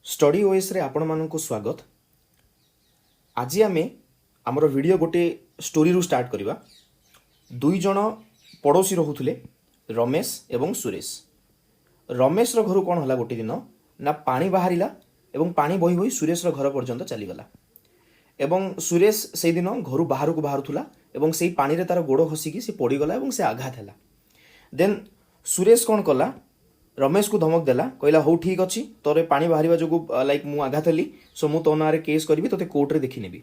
Study OS रे आपण मानक स्वागत। आज आम आमर वीडियो गोटे स्टोरी रु स्टार्ट करवा। दुई जन पड़ोसी रोते रमेश एवं सुरेश। रमेश रो घर कौन है गोटे दिन ना पानी बाहरिला एवं पानी बही बही सुरेश रो घर पर्यंत चलीगला एवं सुरेश से दिन घर बाहर को बाहरुला एवं से पानी रे तार गोड़ खसिकी से पड़गला एवं से आघात है। देन सुरेश कौन कला रमेश को धमक देला कहला हो ठीक अच्छी तोरे पानी बाहर जो लाइक मु आघात हली सो मु तो ना केस करी तो कोर्ट रे देखी नेबी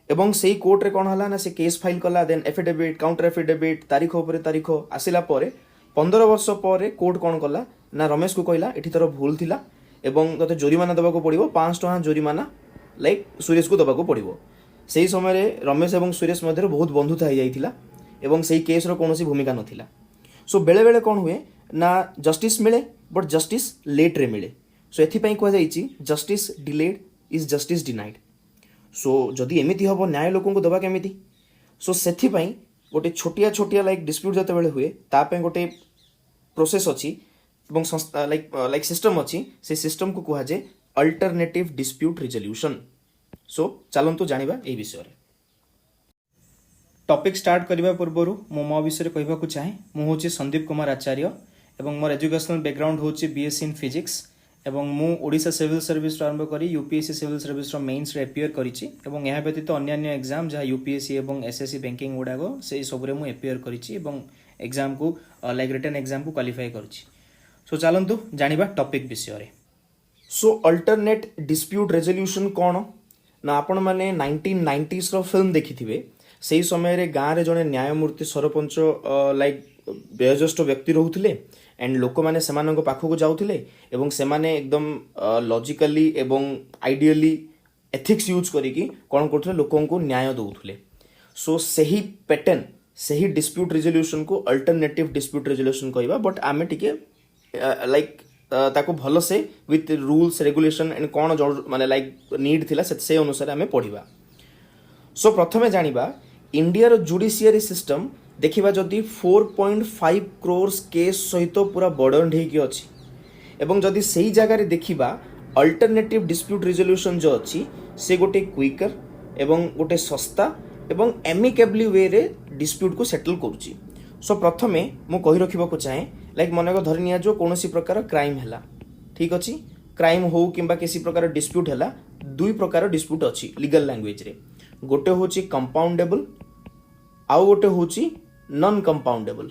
एवं से कोर्ट रे कौन है ना से केस फाइल कला। देन एफिडेविट काउंटर एफिडेविट तारीख उपर तारीख आसिला परे 15 वर्ष पर कोर्ट कौन कला ना रमेश को कहला एठी तोर भूल थिला एवं तोते जोरिमाना देबा को पड़िबो 500 टका जोरिमाना लाइक सुरेश को देबा को पड़िबो। सेही समय रे रमेश एवं सुरेश मध्य बहुत बंधुता हो जाइथिला एवं सेही केस रो कोनोसी भूमिका नथिला। सो बेले बेले कौन हुए ना जस्टिस मिले बट जस्टिस लेट रे मिले। सो एथिपाई कह जाइछि justice delayed is justice denied. So जदि एमिति हबो न्याय लोकन को दबा केमिति। सो सेथिपाई गोटे छोटिया छोटिया लाइक डिस्प्यूट जते बेले हुए ता पे गोटे प्रोसेस अछि एवं लाइक सिस्टम अछि। से सिस्टम को कहा जे अल्टरनेटिव डिस्प्यूट रिजोल्यूशन। सो चलंतु जानिबा ए विषय रे। टॉपिक स्टार्ट करने पूर्व मो विषय कहवाक चाहे मु हूँ संदीप कुमार आचार्य एवं मोर एजुकेशनल बैकग्राउंड हूँ बीएससी इन फिजिक्स एवं मु ओडिशा सिविल सर्विस आरंभ करी यूपीएससी सिविल सर्विस मेन्स रे एपियर करिछि एवं यहाँ व्यतीत अन्य एग्जाम जहाँ यूपीएससी एवं एसएससी बैंकिंग गुड़ाक से सबरे मु एपियर करिछि एवं एग्जाम को लाइक रिटन एग्जाम को क्वालिफाई करिछि। सो चलंतु जानिबा टॉपिक विषय रे। सो अल्टरनेट डिस्प्यूट रेजोल्यूशन कौन ना आपण माने 1990s रो फिल्म देखिथिबे। से समय रे गाँव रे जड़े न्यायमूर्ति सरपंच लाइक वयोज्येष्ठ व्यक्ति रोते एंड लोक मैंने से पाखक जाऊे एवं से एकदम लॉजिकली एवं आइडियली एथिक्स यूज करिकी कौन करते लोकों को न्याय दौले। सो सही पैटर्न सही डिस्प्यूट रिजोल्यूशन को अल्टरनेटिव डिस्प्यूट रिजोल्यूशन कहवा बट आमे टिके लाइक ताको भल से विथ रूल्स रेगुलेशन एंड कौन माने लाइक नीड थिला से अनुसार आमे पढ़िबा। सो प्रथमे जानिबा इंडिया जुडिशियरी सिस्टम देखिबा जदि 4.5 crores केस सहित पूरा बर्डन होगी अच्छी एवं जदि सही जगह देखिबा अल्टरनेटिव डिस्प्यूट रिजोल्यूशन जो अच्छी से गोटे क्विकर एवं गोटे सस्ता एवं एमिकेबली वे रे डिस्प्यूट को सेटल करुच्ची। सो प्रथमे मु कहि रखिबाको चाहे लाइक मनक धरि निया जो कोनोसी प्रकार क्राइम हैला ठीक अच्छी क्राइम हो किंबा किसी प्रकार डिस्प्यूट हैला दुई प्रकार डिस्प्यूट अच्छी लीगल लैंग्वेज रे। गोटे होची कंपाउंडेबल आउ गोटे होची नॉन कंपाउंडेबल।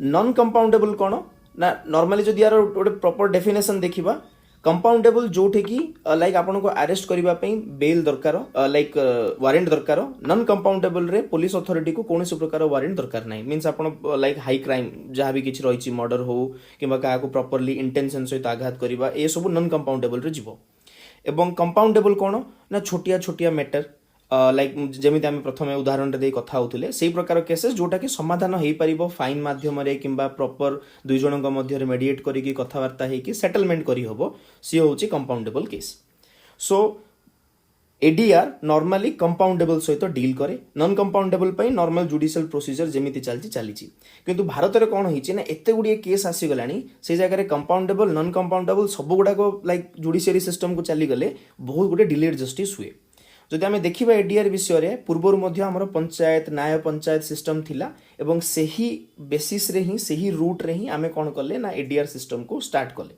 नॉन कंपाउंडेबल कौन ना नॉर्मली जदि यार गोटे प्रॉपर डेफिनेशन देखिबा कंपाउंडेबल जोठे कि लाइक आपन को अरेस्ट करिबा पई बेल दरकार लाइक वारंट दरकार। नॉन कंपाउंडेबल रे पुलिस अथॉरिटी को कोनोसी प्रकार वारंट दरकार नाही। मींस आपन लाइक हाई क्राइम जहाँ भी किछि रहिछि मर्डर हो किंबा का को प्रॉपर्ली इंटेंशन सहित आघात करिबा ए सब नॉन कंपाउंडेबल रे जीवो। एवं कंपाउंडेबल कौन ना छोटिया छोटिया मैटर लाइक जमी आम प्रथम उदाहरण दे कथा होते से प्रकार केसेस जोटा कि समाधान हो पार फाइन मध्यम किंबा प्रॉपर दुई जन मध्य मेडिएट करिकी कथबार्ता होगी सेटलमेंट करी हबो सी होची कंपाउंडेबल केस। सो एडीआर नॉर्मली कंपाउंडेबल सहित डील करे। नॉन कंपाउंडेबल पई नॉर्मल जुडिशियल प्रोसीजर जेमिति चलती किंतु भारत में कौन होइछि ना एते गुडिए केस आसीगलानी से जगह कंपाउंडेबल नॉन कंपाउंडेबल सब गुड़ाक लाइक जुडिशियरी सिस्टम को चली गले बहुत गुटे डिलेड जस्टिस हुए। जदि आमे देखिबा एडीआर विषय रे पूर्वर मध्य हमर पंचायत न्याय पंचायत सिस्टम थिला एवं सही बेसिस रे ही सही रूट रे ही आमे कोन करले ना एडीआर सिस्टम को स्टार्ट करले।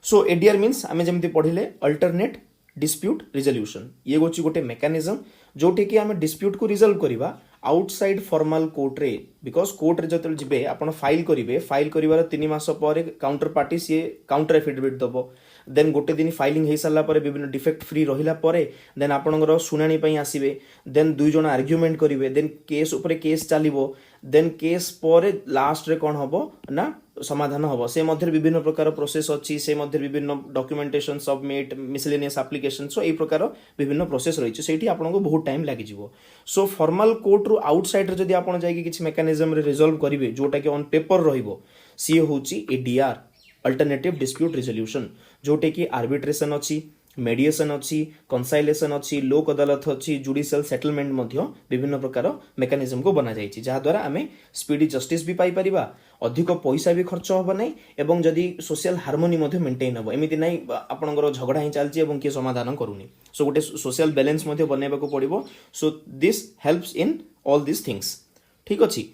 सो एडीआर मीन्स आमे जेमति पढ़िले अल्टरनेट डिस्प्यूट रिजोल्यूशन। ये गोची गोटे मेकानिज्म जोटे कि आमे डिस्प्यूट को रिजल्व करिबा आउटसाइड फॉर्मल कोर्ट रे। बिकॉज कोर्ट रे जतल जिबे आपण फाइल करिवे फाइल करिवार 3 मास पर काउंटर पार्टी सी काउंटर एफिडेविट दबो। देन गोटे दिन फाइलिंग हो सारा विभिन्न डिफेक्ट फ्री रहिला परे देन आपणकर शुणाणी पई आसीबे। देन दुई जन आर्ग्युमेंट करिवे देन केस ऊपर केस चलिबो। देन केस पर लास्ट रे कोन हबो ना समाधान हबो। से मध्य विभिन्न प्रकार प्रोसेस अछि से मध्य विभिन्न डॉक्यूमेंटेशन सबमिट मिसलेनियस एप्लिकेशन सो ए प्रकार विभिन्न प्रोसेस रहिछि सेठी आपनको बहुत टाइम लागि जिवो। सो फॉर्मल कोर्ट रु आउटसाइड रे जदि आपण जाई किछि मेकानिज्म रे रिजॉल्व करिवे जोटा कि ऑन पेपर रहिबो सी होछि एडीआर अल्टरनेटिव डिस्प्यूट रिजोल्यूशन जोटे कि आर्बिट्रेशन अच्छी मेडिएशन अच्छी, कनसाइलेशन अच्छी, लोक अदालत अच्छी, जुडिशियल सेटलमेंट मध्य विभिन्न प्रकार मेकानिजम को बना जाइछि जहा द्वारा आमे स्पीडी जस्टिस भी पाई परिबा, अधिक पैसा भी खर्च होबो नै एवं जदि सोशल हार्मोनी मध्य मेंटेन होबो, एमिति नै आपनकर झगड़ा ही चलछि एवं के समाधान करूनी। सो गोटे सोशल बैलेंस मध्य बनेबा को पड़िबो। So this helps in all this things. ठीक अछि।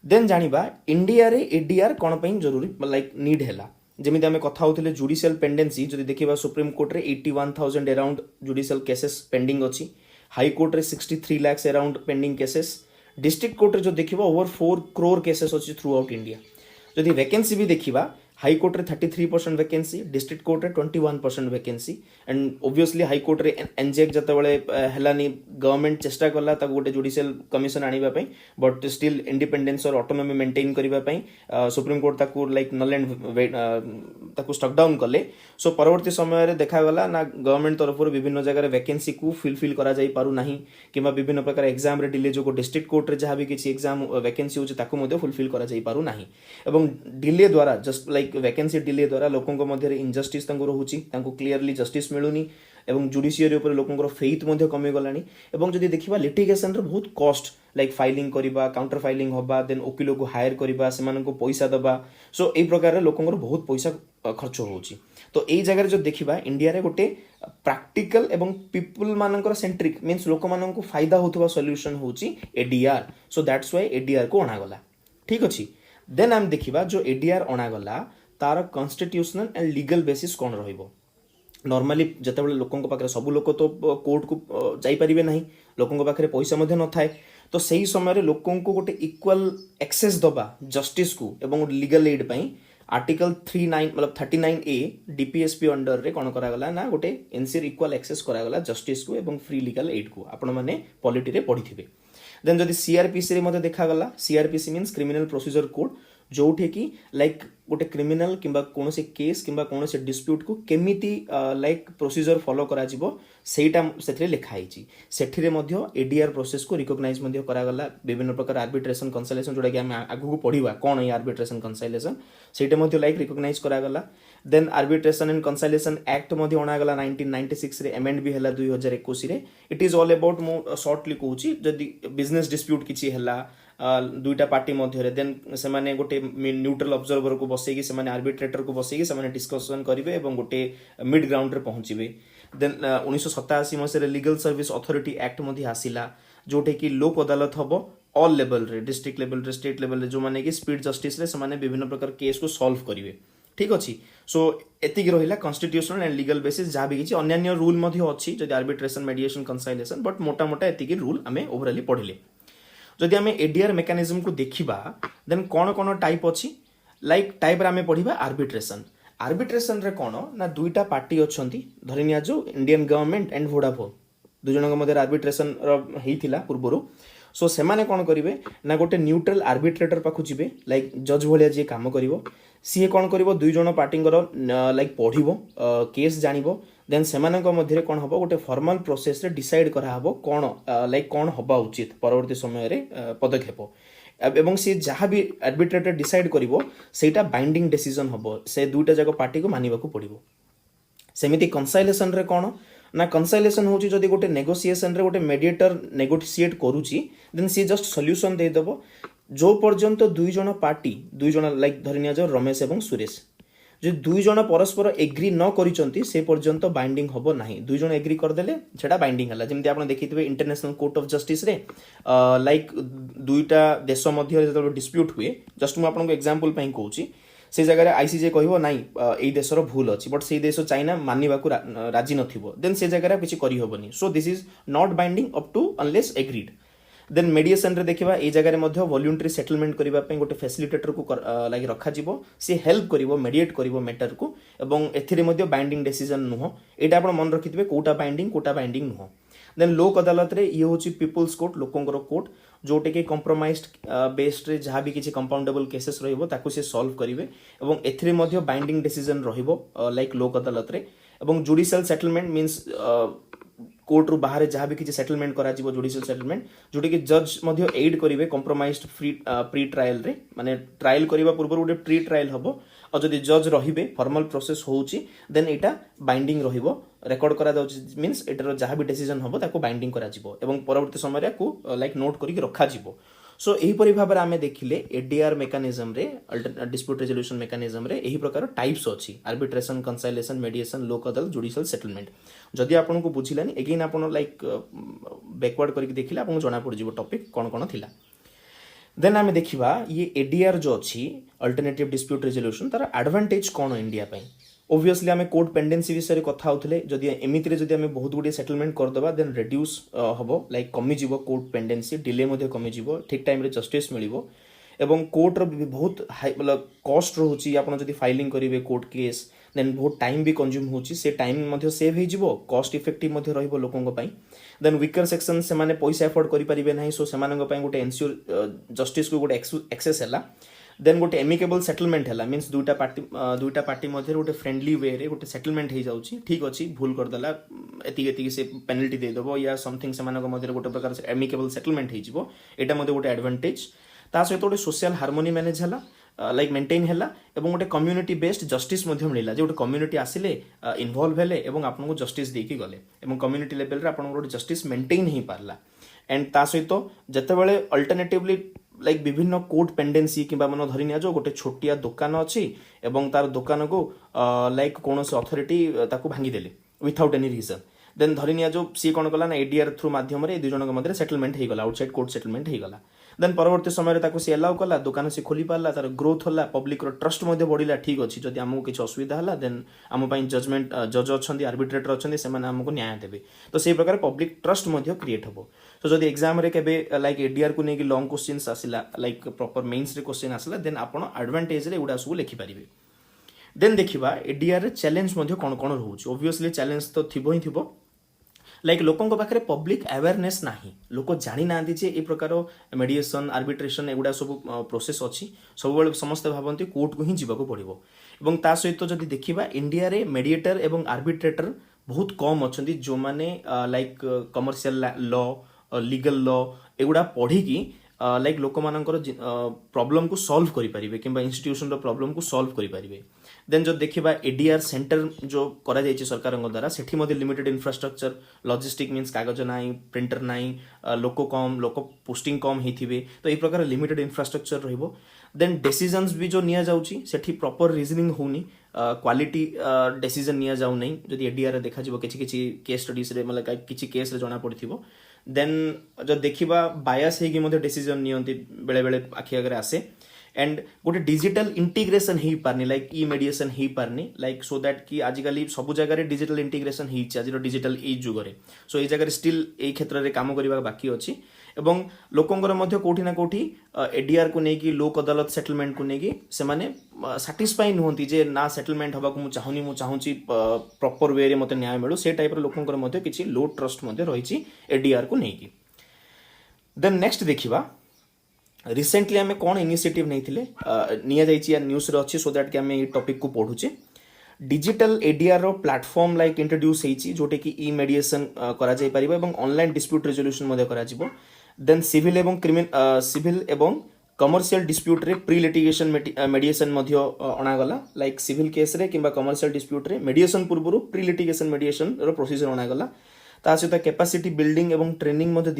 देन जानिबा इंडिया रे एडीआर कोन पई जरूरी लाइक नीड हैला। जेमिति आमे कथा होथिले जुडिशियल पेंडेंसी जदि देखिबा सुप्रीम कोर्ट रे 81000 अराउंड जुडिशियल केसेस पेंडिंग अछि, हाई कोर्ट रे 63 lakh around pending cases, district court रे जो देखिबा ओवर 4 करोड़ केसेस अछि थ्रू आउट इंडिया। जदि वैकेंसी भी देखिबा हाई कोर्ट रे 33% वैकेंसी, डिस्ट्रिक्ट कोर्ट रे 21% vacancy and obviously high court रे एनजेक जते बेले हेलानी गवर्नमेंट चेष्टा करला ताको गोटे जुडिशियल कमिशन आनिबा पई, बट स्टिल इंडिपेंडेंस और ऑटोनॉमी मेंटेन करिबा पई सुप्रीम कोर्ट ताको लाइक नल एंड ताको स्टक डाउन कले। सो परवर्ती समय रे देखा गला ना गवर्नमेंट तरफ विभिन्न जगह रे वैकेंसी को फिल करा जाई पारु नाही, किबा विभिन्न प्रकार एग्जाम रे डिले जो डिस्ट्रिक्ट कोर्ट रे जहां भी किछि एग्जाम वैकेंसी होचे ताको मध्ये फुलफिल करा जाई पारु नाही। एवं डिले द्वारा जस्ट लाइक वैकेंसी डिले द्वारा लोकंक मध्य इनजस्टिस तांको रहउची, तांको क्लियरली जस्टिस मिलुनी एवं जुडिशियरी ऊपर लोकंकर फेथ मध्य कमी गलानी। एवं जदि देखिबा लिटिगेशन रे बहुत कॉस्ट लाइक फाइलिंग करिबा, काउंटर फाइलिंग होबा, देन वकील को हायर करिबा, सेमाननको पैसा दबा। सो एई प्रकार रे लोकंकर बहुत पैसा खर्च होउची। तो एई जगह रे जो देखिबा इंडिया रे गोटे प्रैक्टिकल एवं पीपल मानकर सेंट्रिक मींस लोक माननको फायदा होतबा सॉल्यूशन होउची ADR. So that's why ADR को अणा गला। ठीक अछि। देन हम देखिबा जो एडीआर अणा गला तार कॉन्स्टिट्यूशनल एंड लीगल बेसिस कोन रहिबो। नॉर्मली जते बेले लोकंक पाखरे सब लोक तो कोर्ट को जाई परिबे नाही, लोकंक पाखरे पैसा मध्ये न थाए, तो सही समय रे लोकंक गोटे इक्वल एक्सेस दबा जस्टिस को एवं लीगल एड पई आर्टिकल 39 मतलब 39A डीपीएसपी अंडर रे कोन करा गला ना गोटे एनसीआर इक्वल एक्सेस करा गला जस्टिस को एवं फ्री लीगल एड को। आपण माने पॉलिटी रे पढिथिबे। देन जदि सीआरपीसी रे मध्ये देखा गला, CrPC means criminal procedure code, जोठी की लाइक गोटे क्रिमिनल किंबा कोनोसे केस किंबा कोनोसे डिस्प्यूट को केमिति लाइक प्रोसीजर फॉलो करा जिवो सेटा सेथरे लिखा आइछि। सेठिरे मध्ये एडीआर प्रोसेस को रिकॉग्नाइज मध्ये करा गला। विभिन्न प्रकार आर्बिट्रेशन कंसलेशन जोडा कि हम आगु को पढिबा कोन ए आर्बिट्रेशन कंसलेशन सेटा मध्ये लाइक रिकॉग्नाइज करा गला। Then arbitration and conciliation act मध्ये अणा गला 1996 रे, अमेंड भी हला 2021 रे। इट इज ऑल अबाउट मो शॉर्टली कहूची जदि बिजनेस डिस्प्यूट किछि हला दुईटा पार्टी मध्य देन से माने गोटे न्यूट्रल ऑब्जर्वर को बसैकी से माने आर्बिट्रेटर को बसैकी से माने डिस्कशन करिवे एवं गोटे मिड ग्राउंड रे पहुंचीबे। देन 1987 मसे लीगल सर्विस अथॉरिटी एक्ट मध्ये आसिला जोटे कि लोक अदालत हबो ऑल लेवल रे, डिस्ट्रिक्ट लेवल रे, स्टेट लेवल रे, जो माने कि स्पीड जस्टिस रे से माने विभिन्न प्रकार केस को सॉल्व करिवे। ठीक अछि। सो एतिक रहिला कॉन्स्टिट्यूशनल एंड लीगल बेसिस जहा भी किछि अन्य रूल मध्ये अछि जदि आर्बिट्रेशन, मेडिएशन, कंसाइलेशन, बट मोटा मोटा एतिक रूल हमें ओवरऑली पढिले। जदि हमें एडीआर मेकानिज्म को देखिबा देन कोन कोन टाइप अछि लाइक टाइप रे हमें पढिबा आर्बिट्रेशन। आर्बिट्रेशन रे कोन ना दुईटा पार्टी अछंती, धरिनिया जो इंडियन गवर्नमेंट एंड वोडाफोन दु जनक मध्ये आर्बिट्रेशन हेइथिला पूर्वरु। सो सेमाने कोन करिवे ना गोटे न्यूट्रल आर्बिट्रेटर पाखु जिवे लाइक जज भलिया जे काम करिवो, सी कोन करिवो दुई जण पार्टींगर लाइक पढिवो केस जानिवो, देन सेमानक मध्यरे कोन हबो गोटे फॉर्मल प्रोसेस रे डिसाइड करा हबो कोन लाइक कोन हबा उचित परवर्ती समय रे पदक्षेप, एवं से जहाँ भी आर्बिट्रेटर डिसाइड करिवो सेटा बाइंडिंग डिसीजन हबो, से दुईटा जाक पार्टी को मानिबा को पड़िवो। सेमिति कंसाइलेशन रे कोन ना कंसाइलेशन होची जदि गोटे नेगोशिएशन रे गोटे मेडिएटर नेगोशिएट करूची देन सी जस्ट सॉल्यूशन दे देबो जो पर्यंत दुई जण पार्टी दुई जण लाइक धरिनिया जो रमेश एवं सुरेश जो दुई जण परस्पर एग्री न करिसंती से पर्यंत बाइंडिंग हबो नाही। दुई जण एग्री कर देले सेटा बाइंडिंग हला। जेमति आपण देखिथिबे इंटरनेशनल कोर्ट ऑफ जस्टिस रे लाइक दुईटा देश मध्य जतो डिस्प्यूट हुए, जस्ट मु आपनको एग्जांपल पई कहूची, से जगह आईसीजे कहबो नाही एई देशर भूल अछि बट से देश चाइना मानिबा को राजी नथिबो, देन से जगह किछि करि होबनी। So this is not binding up to unless agreed. Then mediation रे देखिबा ए जगह रे मध्य वॉलंटरी सेटलमेंट करिबा पई गोटे फैसिलिटेटर को लागि रखा जिवो, से हेल्प करिवो मेडिएट करिवो मैटर को, एवं एथिरे मध्य बाइंडिंग डिसीजन नुहो। एटा आपण मन रखिथिबे कोटा बाइंडिंग नुहो। देन लोक अदालत रे ये होची पीपल्स कोर्ट, लोकंकर कोर्ट, जोटे के कंप्रोमाइज्ड बेस्ड रे जहां भी किछि कंपाउंडेबल केसेस रहिबो ताकू से सॉल्व करिवे, एवं एथिरे मध्य बाइंडिंग डिसीजन रहिबो लाइक लोक अदालत रे। एवं जुडिशियल सेटलमेंट मींस कोर्ट रु बाहर जहां भी किछि सेटलमेंट करा जिवो जुडिशियल सेटलमेंट, जोटे कि जज मध्य एड करिवे कंप्रोमाइज्ड प्री ट्रायल रे, माने ट्रायल करिवा पूर्व गोटे प्री ट्रायल हबो और जदि जज रहिबे फॉर्मल प्रोसेस होउची देन एटा बाइंडिंग रहिबो रेकॉर्ड करा जाउची मींस एटार जहाँ भी डिसीजन हबो ताको बाइंडिंग करा जिवो एवं परवर्ती समय को लाइक नोट करिक रखा जिवो सो यही परि भाबरे आमे देखिले एडीआर मेकानिज्म रे डिस्प्यूट रेजोल्यूशन मेकानिज्म रे यही प्रकार टाइप्स अछि आर्बिट्रेशन कंसाइलेशन मेडिएशन लोक अदालत जुडिशियल सेटलमेंट जदि आपन को बुझिलानी अगेन आपन लाइक बैकवर्ड करके देखिले आपन जणा पड़ जिवो टॉपिक कोन कोन थिला देन आमे देखिबा ये एडीआर जो अछि अल्टरनेटिव डिस्प्यूट रेजोल्यूशन तार एडवांटेज कोन इंडिया पई ओब्वियसली आमे कोर्ट पेंडेंसी विषय कथा होतले जदि एमितिरे जदि आमे बहुत गुडी सेटलमेंट कर दबा देन रिड्यूस हबो लाइक कमी जिवो कोर्ट पेंडेंसी डिले मध्ये कमी जिवो ठीक टाइम रे जस्टिस मिलिवो एवं कोर्ट रो बहुत हाई मतलब कॉस्ट रहउची आपण जदि फाइलिंग करिवे कोर्ट केस देन बहुत टाइम भी कंज्यूम होची से टाइम मध्ये सेव हे जिवो कॉस्ट इफेक्टिव मध्ये रहइबो लोकंग पई देन वीकर सेक्शन से माने पैसा अफोर्ड करि परिबे नाही सो सेमानंग पई गोटे एन्श्योर जस्टिस को गोटे एक्सेस हैला देन गोटे एमिकेबल सेटलमेंट हैला मींस दुईटा पार्टी मध्ये गोटे फ्रेंडली वे रे गोटे सेटलमेंट हे जाउची ठीक अछि भूल कर दला एति से पेनल्टी दे दबो या समथिंग सेमानंग मध्ये गोटे प्रकार एमिकेबल सेटलमेंट हे जिवो एटा मध्ये गोटे एडवांटेज ता सहित गोटे सोशल हार्मोनी मैनेज हैला लाइक मेंटेन हैला एवं गोटे कम्युनिटी बेस्ड जस्टिस मध्ये मिलिला जे गोटे कम्युनिटी आसिले इन्वॉल्व हेले एवं आपन को जस्टिस देकी गले एवं कम्युनिटी लेवल रे आपन गोटे justice maintain he Parla and ता सहित जते बेले अल्टरनेटिवली लाइक विभिन्न कोर्ट पेंडेंसी किंबा मन धरि निया जो गोटे छोटिया दुकान अछि एवं तार दुकान को लाइक कोनोसे अथॉरिटी ताको भांगी देले विथआउट एनी रीजन देन धरि निया जो सी कोन कला ना एडीआर थ्रू माध्यम रे दुई जनक मध्ये सेटलमेंट हे गला आउटसाइड कोर्ट सेटलमेंट हे गला देन परवर्ती समय ताको सी अलाउ कला दुकान से खोली पारला तार ग्रोथ होला पब्लिक रो ट्रस्ट मध्ये बढ़िला ठीक अछि जदि हमहु किछ असुविधा हला देन हम पई जजमेंट जज अछंदी आर्बिट्रेटर अछंदी से माने हमको न्याय देबे तो सेही प्रकार पब्लिक ट्रस्ट मध्ये क्रिएट हबो तो जदि एग्जाम रे केबे लाइक एडीआर को नेकी लॉन्ग क्वेश्चंस आसिला लाइक प्रॉपर मेंस रे क्वेश्चन आसिला देन आपण एडवांटेज रे उडा सब लिखि परिबे देन देखिबा एडीआर रे चैलेंज मध्ये कोन कोन रहउछ ऑब्वियसली चैलेंज तो थिबो ही थिबो लाइक लोकंक पाखरे पब्लिक अवेयरनेस नाही लोक जानि नांदी जे ए प्रकार मेडिएशन आर्बिट्रेशन एगुडा सब प्रोसेस अछि सब बेले समस्त भाबंती कोर्ट को ही जीवाको पड़िबो एवं ता सहित जदि देखिबा इंडिया रे मेडिएटर एवं आर्बिट्रेटर बहुत कम अछंती जो माने like commercial law legal law एगुडा पढ़ी की लाइक लोक मानकर प्रॉब्लम को सॉल्व करि परिबे किंबा इंस्टीट्यूशन रो प्रॉब्लम को सॉल्व करि परिबे देन जो देखिबा एडीआर सेंटर जो करा जायछि सरकार द्वारा सेठी मध्ये लिमिटेड इंफ्रास्ट्रक्चर लॉजिस्टिक मींस कागज नाही प्रिंटर नाही लोक कम लोक पोस्टिंग कम हेथिबे तो ए प्रकार लिमिटेड इंफ्रास्ट्रक्चर रहइबो देन डिसीजंस भी जो निया जाउछि सेठी प्रॉपर रीजनिंग होनी क्वालिटी डिसीजन निया जाउ नै जदि एडीआर देखा जिवो किछि केस स्टडीज रे मतलब किछि केस रे जणा पड़िथिबो देन जो देखिबा बायस हेगी मध्ये डिसीजन नियंती बेले बेले आखि आगे आसे एंड गोटे डिजिटल इंटीग्रेशन ही पारनी लाइक ई मेडिएशन ही पारनी लाइक सो दैट कि आजिकली सब जगह डिजिटल इंटीग्रेशन ही आज डिजिटल एज जुगरे सो ये जगह स्टिल ए क्षेत्र में काम करबा बाकी अछि एवं लोकंगर मध्य कोठी ना कोठी एडीआर को नेकी लोक अदालत सेटलमेंट को नेकी से माने सैटिस्फाई नहंती जे ना सेटलमेंट हबा को मु चाहूची प्रॉपर वे रे मते न्याय मिलु से टाइप रो लोकंगर मध्य किछि लो ट्रस्ट मध्य रहिछि एडीआर को नेकी देन नेक्स्ट देखिबा रिसेंटली आमे कोन इनिशिएटिव नैथिले निया जाइछि या न्यूज रे अछि सो दैट कि आमे ई टॉपिक को पढुचे डिजिटल एडीआर रो प्लेटफॉर्म लाइक इंट्रोड्यूस हेछि जोटे कि ई मेडिएशन करा जाय परिबो एवं ऑनलाइन डिस्प्यूट रेजोल्यूशन मध्ये करा जिवो देन सिविल एवं कमर्शियल डिस्प्यूट रे प्री लिटिगेशन मेडिएशन मध्ये अणागला लाइक सिविल केस रे किंबा कमर्शियल डिस्प्यूट रे मेडिएशन पूर्वरु प्री लिटिगेशन मेडिएशन रो प्रोसीजर अणागला ता सहित कैपेसिटी बिल्डिंग एवं ट्रेनिंग मध्ये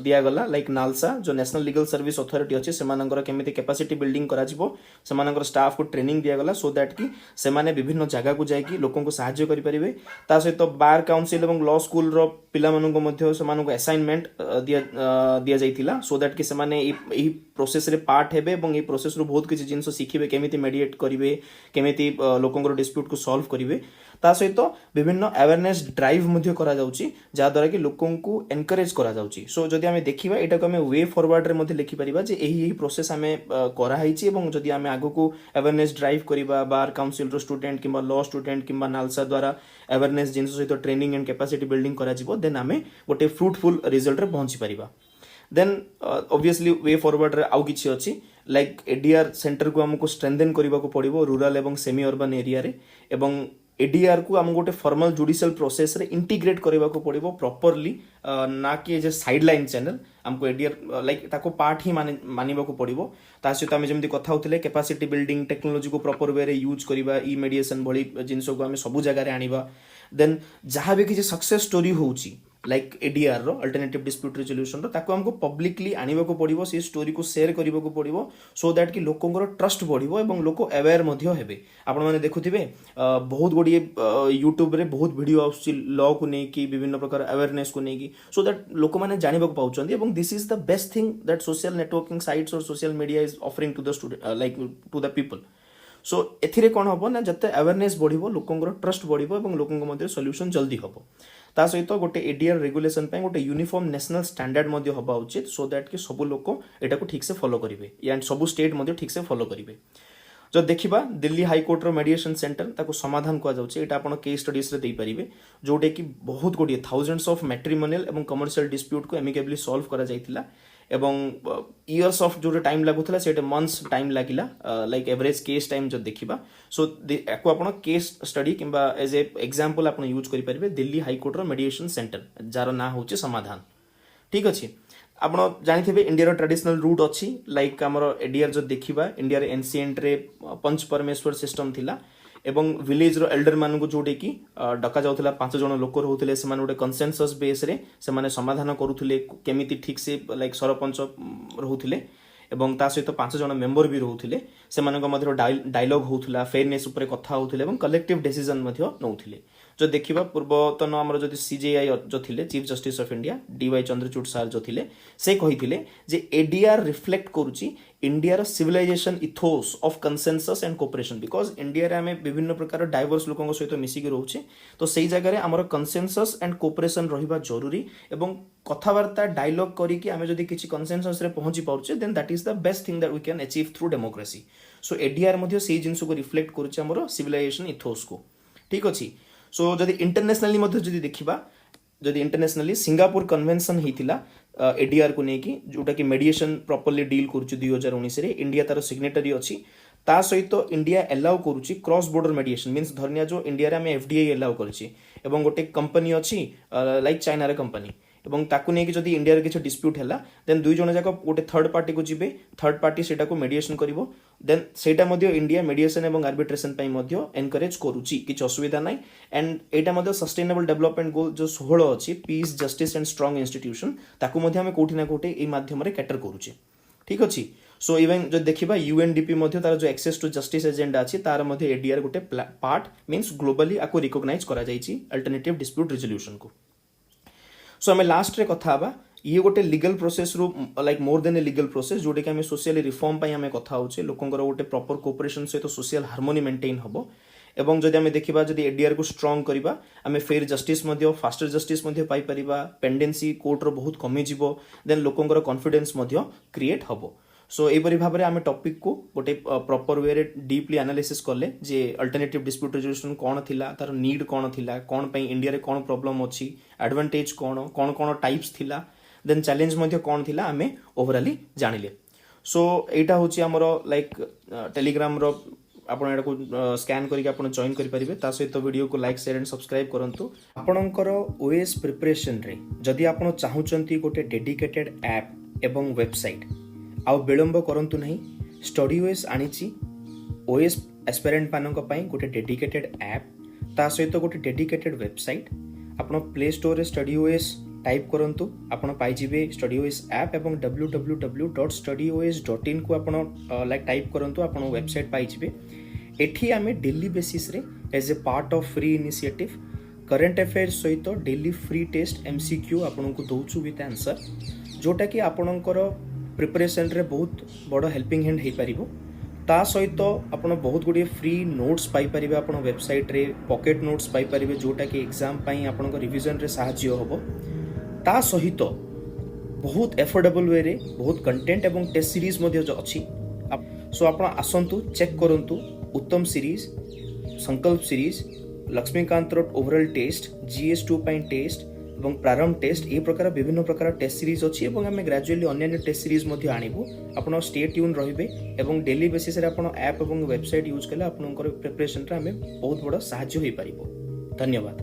दिया गला लाइक नालसा जो नेशनल लीगल सर्विस अथॉरिटी अछि सेमानंकर केमिति कैपेसिटी बिल्डिंग करा जिवो सेमानंकर स्टाफ को ट्रेनिंग दिया गला सो दैट कि सेमाने विभिन्न जगह को जाय कि लोकन को सहायता करि परिबे ता सहित बार काउंसिल एवं लॉ स्कूल रो पिला मानन को मध्ये सेमान को असाइनमेंट दिया जायतिला सो दैट कि सेमाने ई प्रोसेस रे पार्ट हेबे एवं ई प्रोसेस रो बहुत किछि जिंस सिखिबे केमिति मेडिएट करिवे केमिति लोकन डिस्प्यूट को सॉल्व करिवे ता सहित विभिन्न अवेयरनेस ड्राइव मध्ये करा जाउची जा द्वारा कि लोकन को एनकरेज करा जाउची सो जदि हमें देखिबा एटा को हमें वे फॉरवर्ड रे मध्ये लिखि परिबा जे एही प्रोसेस हमें करा हिची एवं जदि हमें आगो को अवेयरनेस ड्राइव करिबा बार काउंसिल रो स्टूडेंट किंबा लॉ स्टूडेंट किंबा नालसा द्वारा अवेयरनेस जिंस सहित ट्रेनिंग एंड कैपेसिटी बिल्डिंग करा जिवो देन हमें गोटे फ्रूटफुल रिजल्ट रे पहुंची परिबा देन ऑब्वियसली वे फॉरवर्ड रे आउ किछि अछि लाइक एडीआर सेंटर को हमको स्ट्रेंथन करबा को पड़िबो रूरल एवं सेमी अर्बन एरिया रे एवं एडीआर को आम गोटे फॉर्मल जुडिशियल प्रोसेस रे इंटीग्रेट करबा को पड़िबो प्रॉपर्ली ना कि एज ए साइडलाइन चैनल हमको एडीआर लाइक ताको पार्ट ही मानिबा को पड़िबो ता सहित आम जमी कथा होतिले कैपेसिटी बिल्डिंग टेक्नोलॉजी को प्रॉपर वे रे यूज करबा ई मेडिएशन भली जिंस को आम सब जगह रे आनिबा देन जहाँ भी किसी सक्सेस स्टोरी होउची लाइक एडीआर रो अल्टरनेटिव डिस्प्यूट रिजोल्यूशन रो ताको हमको पब्लिकली आनिबा को पड़िबो से स्टोरी को शेयर करबा को पड़िबो सो दैट कि लोकंकर ट्रस्ट बढ़िबो एवं लोक अवेयर मध्य हेबे आपण माने देखुथिबे बहुत गुडी यूट्यूब रे बहुत वीडियो आउची लॉ को नै कि विभिन्न प्रकार अवेयरनेस को नै कि सो दैट लोक माने जानिबा को पाउचंदी एवं this is the best thing that social networking sites और social media is offering to the student like to the people so एथिरे कोन हबो ना जते अवेयरनेस बढ़िबो लोकंकर ट्रस्ट बढ़िबो एवं लोकंक मध्य सॉल्यूशन जल्दी हबो ता सहित गोटे एडीआर रेगुलेशन पे गोटे यूनिफॉर्म नेशनल स्टैंडर्ड मध्य हबा उचित सो दैट कि सब लोक एटा को ठीक से फॉलो करिवे एंड सब स्टेट मध्य ठीक से फॉलो करिवे जो देखिबा दिल्ली हाई कोर्ट रो मेडिएशन सेंटर ताको समाधान को जाउची एटा आपण केस स्टडीज रे देई परिबे जोटे कि बहुत गोडी थाउजेंड्स ऑफ मैट्रिमोनियल एवं कमर्शियल डिस्प्यूट को एमिकेबली सॉल्व करा जाइतिला एवं इयर्स ऑफ जो टाइम लागुला से मंथ्स टाइम लागिला लाइक एवरेज केस टाइम जो देखिबा सो एको आपण केस स्टडी किंबा एज ए एग्जांपल आपण यूज करि परिबे दिल्ली हाई कोर्ट रो मेडिएशन सेंटर जार ना होचे समाधान ठीक अछि आपण जानिथिबे इंडिया रो ट्रेडिशनल रूट अछि लाइक हमर एडीआर जो देखिबा इंडिया रे एंशिएंट रे पंच परमेश्वर सिस्टम थिला एवं विलेज रो एल्डर मान को जोटे कि डका जाउथला 5 जण लोक रहउथले से माने गोटे कंसेंसस बेस रे से माने समाधान करूथले केमिति ठीक से लाइक सरपंच रहउथले एवं ता सहित 5 जण मेंबर भी रहउथले से मानक मध्य डायलॉग होउथला फेयरनेस ऊपर कथा होउथले एवं कलेक्टिव डिसीजन मध्य नउथले जो देखिबा पूर्वतन हमर जदि सीजेआई जो थिले chief justice of India D Y Chandrachud sir जो थिले से कहिथिले जे एडीआर रिफ्लेक्ट करूची इंडिया रो civilization ethos of consensus and cooperation because India रे हमें विभिन्न प्रकार डाइवर्स लोकंक सहित मिसिक रहउचे तो सेही जगह रे हमर कंसेंसस एंड कोऑपरेशन रहिबा जरूरी एवं कथावार्ता डायलॉग करी कि हमें जदि किछि कंसेंसस रे पहुंची पाउचे then that is the best thing that we can achieve through democracy so ADR मध्य सेही जिंस को रिफ्लेक्ट करूचे हमर सिविलाइजेशन इथोस को ठीक अछि सो जदि इंटरनेशनली मध्य जदि देखिबा जदि इंटरनेशनली सिंगापुर कन्वेंशन हेतिला एडीआर को नेकी जोटा कि मेडिएशन प्रॉपर्ली डील करूची 2019 रे इंडिया तार सिग्नेटरी अछि ता सहित इंडिया अलाउ करूची क्रॉस बॉर्डर मेडिएशन मींस धरनिया जो इंडिया रे हम एफडीआई अलाउ करछि एवं गोटे कंपनी अछि लाइक चाइना रे कंपनी एवं ताकू नेकी जदि इंडिया रे किछ डिस्प्यूट हैला देन दुई जण जाक गोटे थर्ड पार्टी को जिबे थर्ड पार्टी सेटा को मेडिएशन करिवो देन सेटा मध्य इंडिया मेडिएशन एवं आर्बिट्रेशन पई मध्य एनकरेज करूची किछ असुविधा नै and Etah Madhya sustainable development goal जो 16 अछि piece justice and strong institution ताकू मध्य हम कोठी ना कोठी ए माध्यम रे कैटर करूची ठीक अछि सो इवन जो देखिबा यूएनडीपी मध्य तार जो एक्सेस टू जस्टिस एजेंडा अछि तार मध्य एडीआर गोटे पार्ट मींस ग्लोबली आको रिकॉग्नाइज करा जाईची अल्टरनेटिव डिस्प्यूट रिजोल्यूशन को सो हमें लास्ट रे कथा बा ये गोटे लीगल प्रोसेस रो like more than a legal process जोटे कि हमें सोशली रिफॉर्म पई हमें कथा होचे लोकंकर गोटे प्रॉपर कोऑपरेशन सहित सोशल हार्मोनी मेंटेन हबो एवं जदि हमें देखिबा जदि एडीआर को स्ट्रांग करिबा हमें फेयर जस्टिस मध्य फास्टर जस्टिस मध्य पाई परिबा पेंडेंसी कोर्ट रो बहुत कमी जिवो देन लोकंकर कॉन्फिडेंस मध्य क्रिएट हबो सो एपरी भाव में आम टॉपिक को गोटे प्रॉपर वे रे डीपली एनालिसिस कले जे अल्टरनेटिव डिस्प्यूट रिजोल्यूशन कौन थिला तार नीड कौन थिला कौन पई इंडिया रे कौन प्रॉब्लम अछि एडवांटेज कौन कौन कौन टाइप्स थिला देन चैलेंज मध्य कौन थिला आमे ओवरऑली जानिले सो एटा होची हमर लाइक टेलीग्राम रो आपण एटा को स्कैन करके आपण जॉइन करि परिबे ता सहित वीडियो को लाइक शेयर एंड सब्सक्राइब करंतु आपणकर ओएस प्रिपरेशन रे जदि आपण चाहुचंती गोटे डेडिकेटेड ऐप एवं वेबसाइट आउ विलंब करंतु नहीं स्टडी ओएस आनिची ओएस एस्पिरेंट मानक पई गोटे डेडिकेटेड ऐप ता सहित गोटे डेडिकेटेड वेबसाइट आपण प्ले स्टोर रे स्टडी ओएस टाइप करंतु आपण पाई जिवे स्टडी ओएस ऐप एवं www.studyoas.in को आपण लाइक टाइप करंतु आपण वेबसाइट पाई जिवे एठी आमे डेली बेसिस रे as a part of free initiative current affairs सहित डेली फ्री टेस्ट एमसीक्यू आपण को दोछु विथ आंसर जोटा कि आपणकर प्रिपरेशन रे बहुत बड़ हेल्पिंग हैंड हे परिबो ता सहित आपण बहुत गुडी फ्री नोट्स पाई परिबे आपण वेबसाइट रे पॉकेट नोट्स पाई परिबे जोटा कि एग्जाम पई आपण रिवीजन रे सहाय्य होबो ता सहित बहुत एफोर्डेबल वे रे बहुत कंटेंट एवं टेस्ट सीरीज मध्ये जो अछि सो आपण आसंतु चेक करंतु उत्तम सीरीज संकल्प सीरीज लक्ष्मीकांत रोड ओवरऑल टेस्ट जीएस 2 पई टेस्ट ଏବଂ ପ୍ରାରମ୍ଭ ଟେଷ୍ଟ ଏ ପ୍ରକାର ବିଭିନ୍ନ ପ୍ରକାର ଟେଷ୍ଟ ସିରିଜ୍ ଅଛି ଏବଂ ଆମେ ଗ୍ରାଜୁଆଲି ଅନ୍ୟାନ୍ୟ ଟେଷ୍ଟ ସିରିଜ୍ ମଧ୍ୟ ଆଣିବୁ। ଆପଣ ଷ୍ଟେ ଟ୍ୟୁନ୍ ରହିବେ ଏବଂ ଡେଲି ବେସିସ୍ରେ ଆପଣ ଆପ୍ ଏବଂ ୱେବସାଇଟ୍ ୟୁଜ୍ କଲେ ଆପଣଙ୍କର ପ୍ରିପାରେସନ୍ରେ ଆମେ ବହୁତ ବଡ଼ ସାହାଯ୍ୟ ହୋଇପାରିବ। ଧନ୍ୟବାଦ।